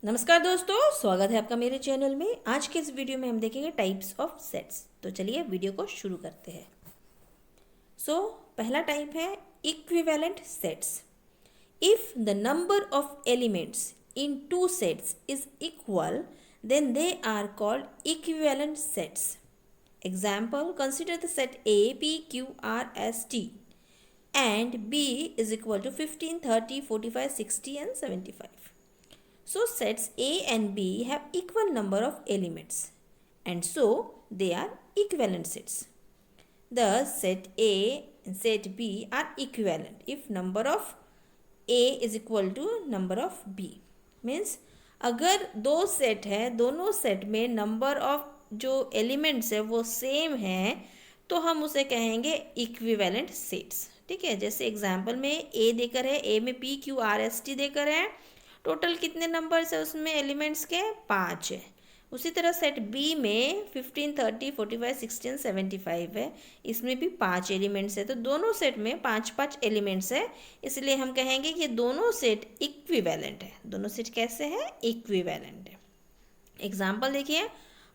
नमस्कार दोस्तों, स्वागत है आपका मेरे चैनल में। आज के इस वीडियो में हम देखेंगे टाइप्स ऑफ सेट्स। तो चलिए वीडियो को शुरू करते हैं। पहला टाइप है equivalent sets. If the number of elements in two sets is equal, then they are called equivalent sets. Example, consider the set A, P, Q, R, S, T and B is equal to 15, 30, 45, 60 and 75. So sets A and B have equal number of elements and so they are equivalent sets. Thus set A and set B are equivalent if number of A is equal to number of B. Means अगर दो set है, दोनों set में number of जो elements है वो same है तो हम उसे कहेंगे इक्विवेलेंट सेट्स। ठीक है, जैसे एग्जाम्पल में ए देकर है, ए में P Q R S T देकर है, टोटल कितने नंबर्स है उसमें एलिमेंट्स के 5 है। उसी तरह सेट बी में 15, 30, 45, 60 एंड 75 है, इसमें भी 5 एलिमेंट्स है। तो दोनों सेट में 5 एलिमेंट्स है, इसलिए हम कहेंगे कि दोनों सेट इक्विवेलेंट है। दोनों सेट कैसे हैं? इक्विवेलेंट है। एग्जाम्पल देखिए,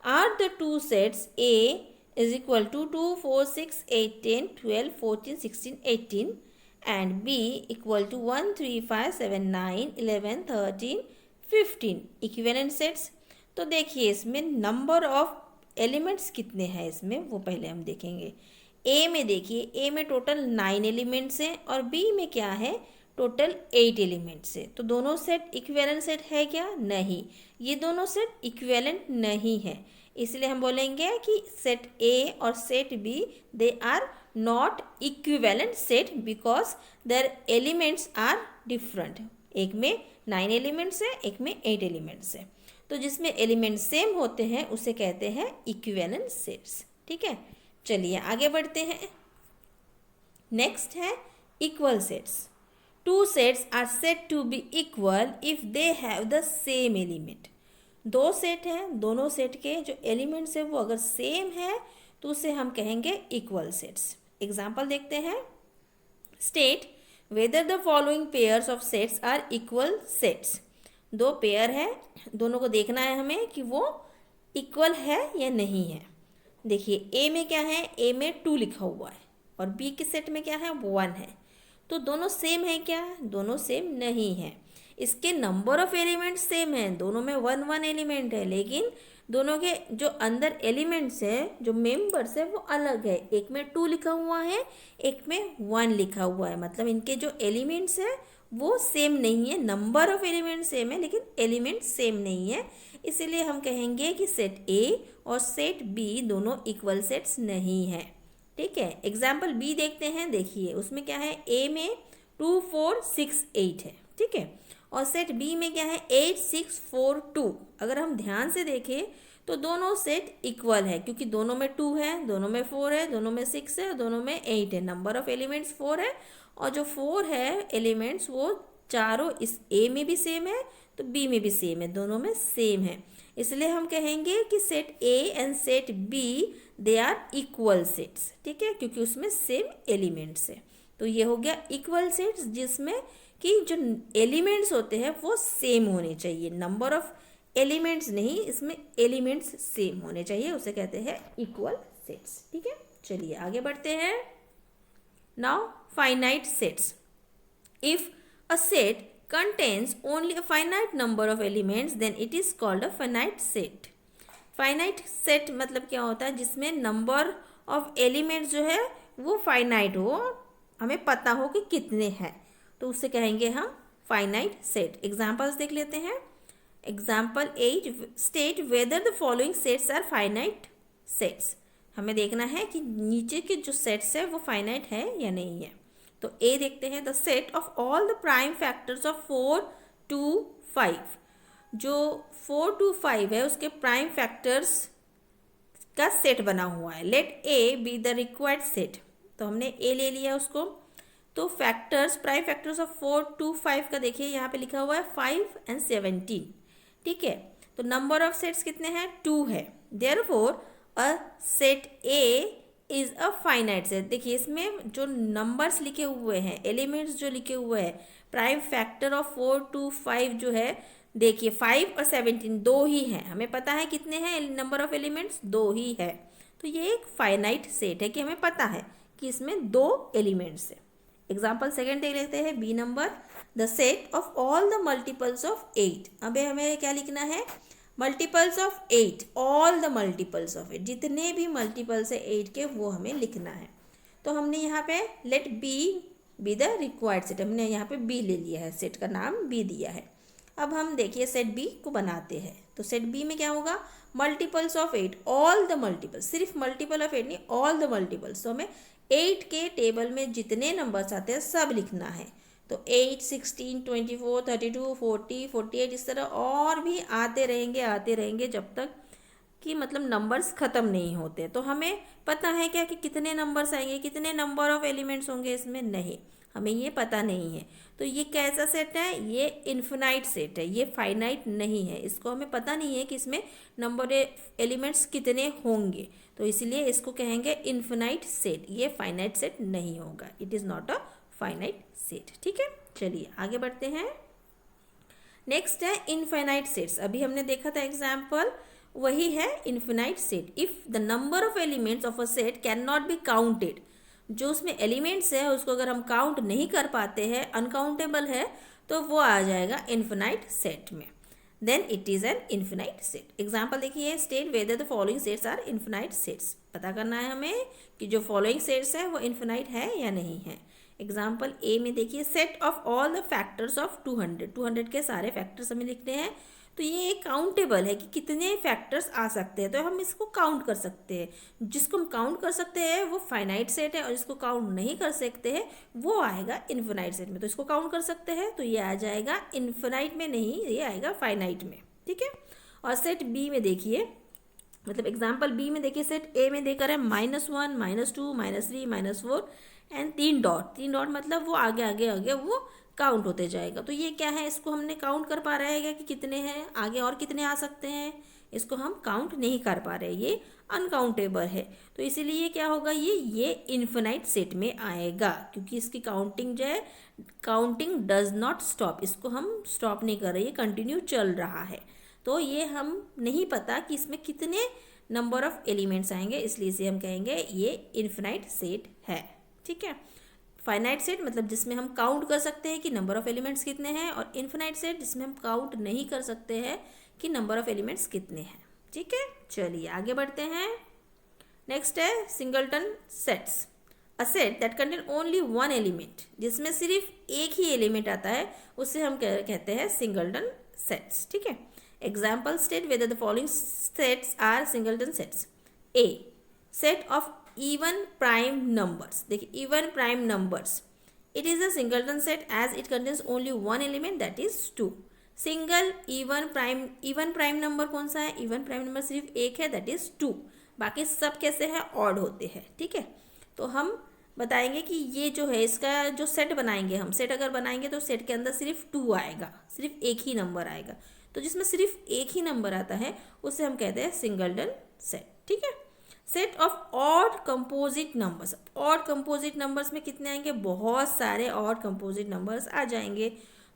are the two sets A is equal to 2, 4, 6, 8, 10, 12, 14, 16, 18 and B equal to 1, 3, 5, 7, 9, 11, 13, 15 equivalent sets. तो देखिए इसमें नंबर ऑफ एलिमेंट्स कितने हैं इसमें वो पहले हम देखेंगे। ए में देखिए, ए में टोटल 9 एलिमेंट्स हैं और बी में क्या है, टोटल 8 एलिमेंट्स है। तो दोनों सेट इक्विवेलेंट सेट है क्या? नहीं, ये दोनों सेट इक्विवेलेंट नहीं है। इसलिए हम बोलेंगे कि सेट ए और set B they are not equivalent set because their elements are different. एक में 9 एलिमेंट्स है, एक में 8 एलिमेंट्स है। तो जिसमें एलिमेंट सेम होते हैं उसे कहते हैं इक्विवेलेंट सेट्स। ठीक है, चलिए आगे बढ़ते हैं। नेक्स्ट है equal sets. Two sets are said to be equal if they have the same element. दो सेट हैं, दोनों सेट के जो एलिमेंट्स है वो अगर सेम है तो उसे हम कहेंगे इक्वल सेट्स। एग्जाम्पल देखते हैं। State whether the following pairs of sets are equal sets. दो पेयर है, दोनों को देखना है हमें कि वो इक्वल है या नहीं है। देखिए ए में क्या है, ए में 2 लिखा हुआ है और बी के सेट में क्या है, 1 है। तो दोनों सेम है क्या? दोनों सेम नहीं है। इसके नंबर ऑफ एलिमेंट्स सेम है, दोनों में 1 एलिमेंट है, लेकिन दोनों के जो अंदर एलिमेंट्स है, जो मेंबर्स है वो अलग है। एक में 2 लिखा हुआ है, एक में 1 लिखा हुआ है। मतलब इनके जो एलिमेंट्स है वो सेम नहीं है। नंबर ऑफ एलिमेंट सेम है लेकिन एलिमेंट सेम नहीं है। इसीलिए हम कहेंगे कि सेट ए और सेट बी दोनों इक्वल सेट्स नहीं है। ठीक है, एग्जाम्पल बी देखते हैं। देखिए उसमें क्या है, ए में 2, 4, 6, 8 है। ठीक है, और सेट बी में क्या है, 8, 6, 4, 2। अगर हम ध्यान से देखें तो दोनों सेट इक्वल है क्योंकि दोनों में 2 है, दोनों में 4 है, दोनों में 6 है, दोनों में 8 है। नंबर ऑफ एलिमेंट्स 4 है और जो 4 है एलिमेंट्स वो चारों इस ए में भी सेम है तो बी में भी सेम है, दोनों में सेम है। इसलिए हम कहेंगे कि set A and set B they are equal sets. ठीक है, क्योंकि उसमें सेम एलिमेंट्स है। तो ये हो गया इक्वल सेट्स जिसमें कि जो एलिमेंट्स होते हैं वो सेम होने चाहिए। नंबर ऑफ एलिमेंट्स नहीं, इसमें एलिमेंट्स सेम होने चाहिए, उसे कहते हैं इक्वल सेट्स। ठीक है, चलिए आगे बढ़ते हैं। Now finite sets. If a set contains only a finite number of elements then it is called a finite set. Finite set मतलब क्या होता है, जिसमें नंबर ऑफ एलिमेंट्स जो है वो फाइनाइट हो, हमें पता हो कि कितने हैं, तो उसे कहेंगे हम फाइनाइट सेट। एग्जाम्पल्स देख लेते हैं। Example 8, state whether the following sets are finite sets. हमें देखना है कि नीचे के जो सेट्स है वो फाइनाइट है या नहीं है। तो ए देखते हैं, the set of all the prime factors of 4 to 5। जो 4 to 5 है उसके प्राइम फैक्टर्स का सेट बना हुआ है। Let A be the required set. तो हमने ए ले लिया उसको। तो factors, prime factors of 4 to 5 का देखिए यहाँ पे लिखा हुआ है 5 and 17। ठीक है, तो नंबर ऑफ सेट्स कितने हैं, 2 है। Therefore a set A is a finite set. देखिए इसमें जो नंबर्स लिखे हुए हैं, एलिमेंट्स जो लिखे हुए हैं, प्राइम फैक्टर ऑफ 4 to 5 जो है देखिए 5 और 17 दो ही हैं, हमें पता है कितने हैं नंबर ऑफ एलिमेंट्स, दो ही है। तो ये एक फाइनाइट सेट है कि हमें पता है कि इसमें दो एलिमेंट्स है। एग्जाम्पल सेकेंड देख लेते हैं, B number, the set of all the multiples of 8। अब हमें क्या लिखना है, multiples of 8, all the multiples of 8, जितने भी मल्टीपल्स है 8 के वो हमें लिखना है। तो हमने यहाँ पे let B the required set, हमने यहाँ पे बी ले लिया है, सेट का नाम बी दिया है। अब हम देखिए सेट बी को बनाते हैं। तो सेट बी में क्या होगा, multiples of 8, all the multiples, सिर्फ मल्टीपल ऑफ 8 नहीं, ऑल द मल्टीपल्स। तो हमें 8 के टेबल में जितने नंबर्स आते हैं सब लिखना है। तो 8, 16, 24, 32, 40, 48 इस तरह और भी आते रहेंगे जब तक कि मतलब नंबर्स ख़त्म नहीं होते। तो हमें पता है क्या कि कितने नंबर्स आएंगे, कितने नंबर ऑफ एलिमेंट्स होंगे इसमें, नहीं, हमें ये पता नहीं है। तो ये कैसा सेट है, ये इन्फिनाइट सेट है, ये फाइनाइट नहीं है। इसको हमें पता नहीं है कि इसमें नंबर एलिमेंट्स कितने होंगे, तो इसलिए इसको कहेंगे इन्फिनाइट सेट। ये फाइनाइट सेट नहीं होगा, it is not a finite set. ठीक है, चलिए आगे बढ़ते हैं। नेक्स्ट है इनफाइनाइट सेट्स। अभी हमने देखा था एग्जाम्पल, वही है infinite set. If the number of elements of a set can not be counted, जो उसमें एलिमेंट्स है उसको अगर हम काउंट नहीं कर पाते हैं, अनकाउंटेबल है, तो वो आ जाएगा इन्फिनाइट सेट में, then it is an infinite set. Example देखिए, state whether the following sets are infinite sets. पता करना है हमें कि जो फॉलोइंग सेट्स है वो इन्फिनाइट है या नहीं है। एग्जाम्पल ए में देखिए, set of all the factors of 200, 200 के सारे फैक्टर्स हमें लिखने हैं। तो ये एक काउंटेबल है कि कितने फैक्टर्स आ सकते हैं, तो हम इसको काउंट कर सकते हैं। जिसको हम काउंट कर सकते हैं वो फाइनाइट सेट है, और जिसको काउंट नहीं कर सकते हैं वो आएगा इन्फिनाइट सेट में। तो इसको काउंट कर सकते हैं तो ये आ जाएगा इन्फिनाइट में, नहीं ये आएगा फाइनाइट में। ठीक है, और सेट बी में देखिए, मतलब एग्जाम्पल बी में देखिए, सेट ए में देकर है -1, -2, -3, -4 एंड 3 डॉट। 3 डॉट मतलब वो आगे आगे आगे वो काउंट होते जाएगा। तो ये क्या है, इसको हमने काउंट कर पा रहे हैं कि कितने हैं, आगे और कितने आ सकते हैं, इसको हम काउंट नहीं कर पा रहे, ये अनकाउंटेबल है। तो इसीलिए क्या होगा, ये इन्फिनाइट सेट में आएगा, क्योंकि इसकी काउंटिंग जो है, काउंटिंग डज नॉट स्टॉप, इसको हम स्टॉप नहीं कर रहे, ये कंटिन्यू चल रहा है। तो ये हम नहीं पता कि इसमें कितने नंबर ऑफ एलिमेंट्स आएंगे, इसलिए इसे हम कहेंगे ये इन्फिनाइट सेट है। ठीक है, फाइनाइट सेट मतलब जिसमें हम काउंट कर सकते हैं कि नंबर ऑफ एलिमेंट्स कितने हैं, और इन्फिनाइट सेट जिसमें हम काउंट नहीं कर सकते हैं कि नंबर ऑफ एलिमेंट्स कितने हैं। ठीक है, चलिए आगे बढ़ते हैं। नेक्स्ट है singleton sets. A set that contain only one element, जिसमें सिर्फ एक ही एलिमेंट आता है, उसे हम कहते हैं सिंगलटन सेट्स। ठीक है, example state whether the following sets are singleton sets. A, set of even prime numbers। देखिए even prime numbers, it is a singleton set as it contains only one element, that is 2। Single even prime number कौन सा है, even prime number सिर्फ एक है, that is 2। बाकी सब कैसे हैं, ऑड होते हैं। ठीक है, तो हम बताएंगे कि ये जो है इसका जो सेट बनाएंगे, हम सेट अगर बनाएंगे तो सेट के अंदर सिर्फ 2 आएगा, सिर्फ एक ही नंबर आएगा। तो जिसमें सिर्फ एक ही नंबर आता है उसे हम कहते हैं सिंगलटन सेट। ठीक है, set of odd composite numbers. Odd composite numbers में कितने आएंगे, बहुत सारे ऑड कंपोजिट नंबर्स आ जाएंगे।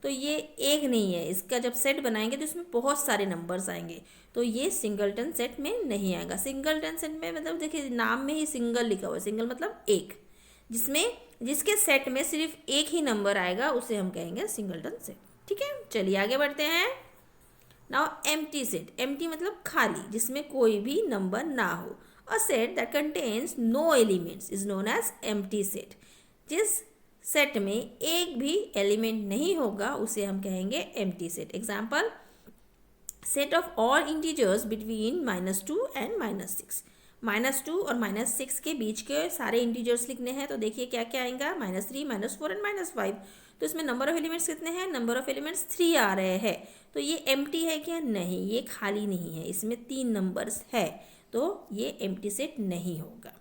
तो ये एक नहीं है, इसका जब सेट बनाएंगे तो इसमें बहुत सारे नंबर्स आएंगे, तो ये सिंगलटन सेट में नहीं आएगा। सिंगलटन सेट में मतलब देखिए नाम में ही सिंगल लिखा हुआ है, सिंगल मतलब एक, जिसके सेट में सिर्फ एक ही नंबर आएगा उसे हम कहेंगे सिंगलटन सेट। ठीक है, चलिए आगे बढ़ते हैं। Now empty set. एम्प्टी मतलब खाली, जिसमें कोई भी नंबर ना हो। A set that contains no elements is known as empty set। जिस सेट में एक भी एलिमेंट नहीं होगा उसे हम कहेंगे empty set। Example, set of all integers between -2 and -6। -2 और -6 के बीच के सारे इंटीजर्स लिखने हैं, तो देखिए क्या क्या आएगा, -3, -4 एंड -5। तो इसमें नंबर ऑफ एलिमेंट्स कितने हैं, नंबर ऑफ एलिमेंट्स 3 आ रहे हैं। तो ये एम्प्टी है क्या, नहीं, ये खाली नहीं है, इसमें 3 नंबर्स है, तो ये एम्प्टी सेट नहीं होगा।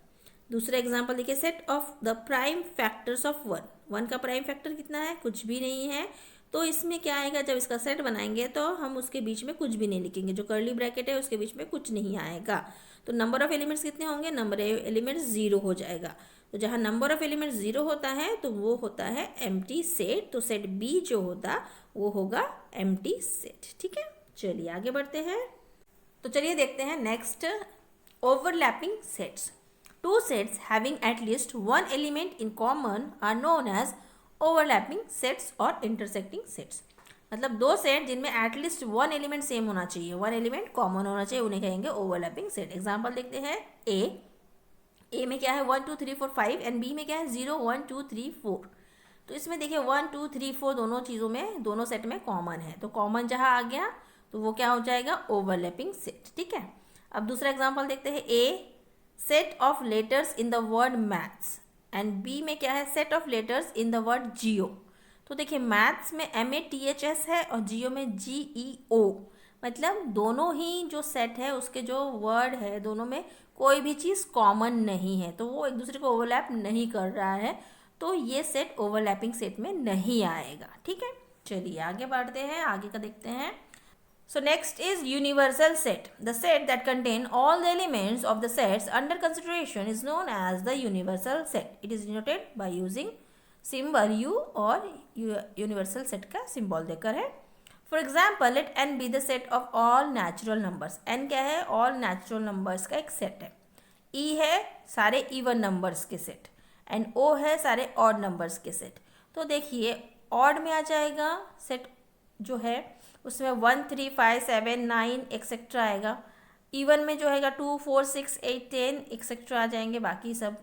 दूसरा एग्जांपल देखिए, set of the prime factors of 1 का प्राइम फैक्टर कितना है, कुछ भी नहीं है। तो इसमें क्या आएगा, जब इसका सेट बनाएंगे तो हम उसके बीच में कुछ भी नहीं लिखेंगे, जो कर्ली ब्रैकेट है उसके बीच में कुछ नहीं आएगा। तो नंबर ऑफ एलिमेंट्स कितने होंगे, नंबर ऑफ एलिमेंट्स 0 हो जाएगा। तो जहाँ नंबर ऑफ एलिमेंट्स 0 होता है तो वो होता है एम्प्टी सेट। तो सेट बी जो होता वो होगा एम्प्टी सेट। ठीक है, चलिए आगे बढ़ते हैं। तो चलिए देखते हैं next, overlapping sets. Two sets having at least one element in common are known as overlapping sets और इंटरसेक्टिंग सेट्स। मतलब दो सेट जिनमें एटलीस्ट वन एलिमेंट सेम होना चाहिए, वन एलिमेंट कॉमन होना चाहिए, उन्हें कहेंगे ओवरलैपिंग सेट। एग्जाम्पल देखते हैं, ए में क्या है 1 2 3 4 5 एंड बी में क्या है 0 1 2 3 4। तो इसमें देखिए 1 2 3 4 दोनों चीज़ों में, दोनों सेट में कॉमन है, तो कॉमन जहाँ आ गया तो वो क्या हो जाएगा, ओवरलैपिंग सेट। ठीक है, अब दूसरा एग्जाम्पल देखते हैं, A set of letters in the word maths and B में क्या है set of letters in the word geo. तो देखिए मैथ्स में MATHS है और जियो में GEO, मतलब दोनों ही जो सेट है उसके जो वर्ड है दोनों में कोई भी चीज़ कॉमन नहीं है, तो वो एक दूसरे को ओवरलैप नहीं कर रहा है, तो ये सेट ओवरलैपिंग सेट में नहीं आएगा। ठीक है, चलिए आगे बढ़ते हैं, आगे का देखते हैं। So next is universal set. The set that contain all the elements of the sets under consideration is known as the universal set. It is denoted by using symbol U और universal set का symbol देकर है। For example, let n be the set of all natural numbers. n क्या है, all natural numbers का एक set है। E है सारे even numbers के set and O है सारे odd numbers के set। तो देखिए odd में आ जाएगा set जो है उसमें 1 3 5 7 9 एक्सेट्रा आएगा। इवन में जो है 2 4 6 8 10 एक्सेट्रा आ जाएंगे, बाकी सब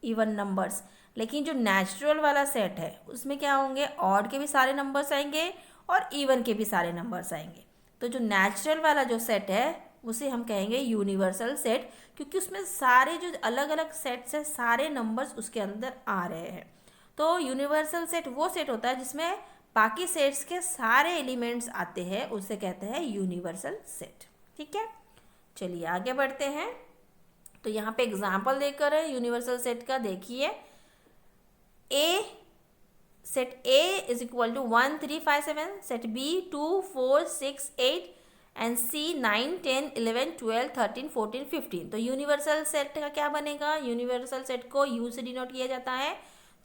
इवन नंबर्स। लेकिन जो नेचुरल वाला सेट है उसमें क्या होंगे, ऑड के भी सारे नंबर्स आएंगे और इवन के भी सारे नंबर्स आएंगे। तो जो नेचुरल वाला जो सेट है उसे हम कहेंगे यूनिवर्सल सेट, क्योंकि उसमें सारे जो अलग अलग सेट्स हैं सारे नंबर्स उसके अंदर आ रहे हैं। तो यूनिवर्सल सेट वो सेट होता है जिसमें बाकी सेट्स के सारे एलिमेंट्स आते हैं, उसे कहते हैं यूनिवर्सल सेट। ठीक है, चलिए आगे बढ़ते हैं। तो यहाँ पे एग्जांपल देकर है यूनिवर्सल सेट का, देखिए A set A is equal to 1 3 5 7, set B 2 4 6 8 and C 9 10 11 12 13 14 15। तो यूनिवर्सल सेट का क्या बनेगा, यूनिवर्सल सेट को यू से डिनोट किया जाता है,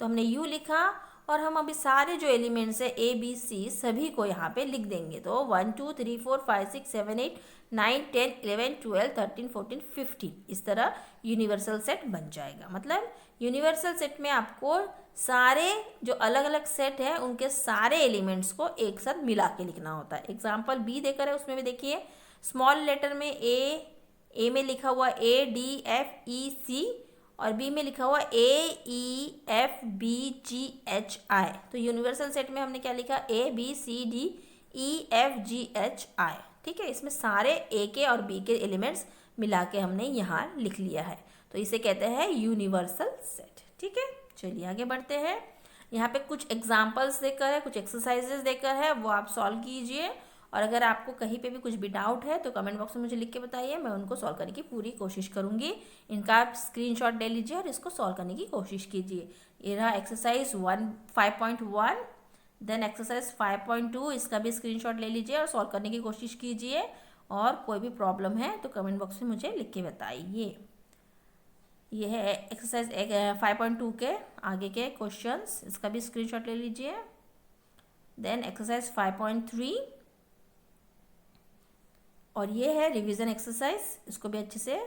तो हमने यू लिखा और हम अभी सारे जो एलिमेंट्स है ABC सभी को यहाँ पे लिख देंगे। तो 1 2 3 4 5 6 7 8 9 10 11 12 13 14 15 इस तरह यूनिवर्सल सेट बन जाएगा। मतलब यूनिवर्सल सेट में आपको सारे जो अलग अलग सेट है उनके सारे एलिमेंट्स को एक साथ मिला के लिखना होता है। एग्जाम्पल बी देकर है, उसमें भी देखिए स्मॉल लेटर में ए में लिखा हुआ ADFEC और बी में लिखा हुआ AEFBGHI। तो यूनिवर्सल सेट में हमने क्या लिखा, ABCDEFGHI। ठीक है, इसमें सारे ए के और बी के एलिमेंट्स मिला के हमने यहाँ लिख लिया है, तो इसे कहते हैं यूनिवर्सल सेट। ठीक है, चलिए आगे बढ़ते हैं। यहाँ पे कुछ एग्जाम्पल्स देकर है, कुछ एक्सरसाइजेस देकर है, वो आप सॉल्व कीजिए। और अगर आपको कहीं पे भी कुछ भी डाउट है तो कमेंट बॉक्स में मुझे लिख के बताइए, मैं उनको सॉल्व करने की पूरी कोशिश करूँगी। इनका आप स्क्रीनशॉट ले लीजिए और इसको सॉल्व करने की कोशिश कीजिए। ये रहा एक्सरसाइज 5.1, देन एक्सरसाइज 5.2, इसका भी स्क्रीनशॉट ले लीजिए और सॉल्व करने की कोशिश कीजिए। और कोई भी प्रॉब्लम है तो कमेंट बॉक्स में मुझे लिख के बताइए। ये है एक्सरसाइज 5.2 के आगे के क्वेश्चंस, इसका भी स्क्रीनशॉट ले लीजिए। देन एक्सरसाइज 5.3 और ये है रिवीजन एक्सरसाइज, इसको भी अच्छे से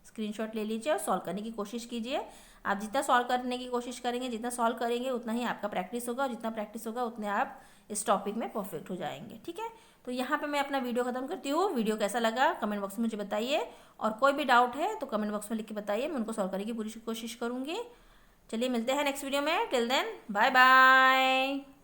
स्क्रीनशॉट ले लीजिए और सॉल्व करने की कोशिश कीजिए। आप जितना सॉल्व करने की कोशिश करेंगे, जितना सॉल्व करेंगे उतना ही आपका प्रैक्टिस होगा, और जितना प्रैक्टिस होगा उतने आप इस टॉपिक में परफेक्ट हो जाएंगे। ठीक है, तो यहाँ पे मैं अपना वीडियो खत्म करती हूँ। वीडियो कैसा लगा कमेंट बॉक्स में मुझे बताइए, और कोई भी डाउट है तो कमेंट बॉक्स में लिख के बताइए, मैं उनको सॉल्व करने की पूरी कोशिश करूँगी। चलिए मिलते हैं नेक्स्ट वीडियो में, टिल देन बाय बाय।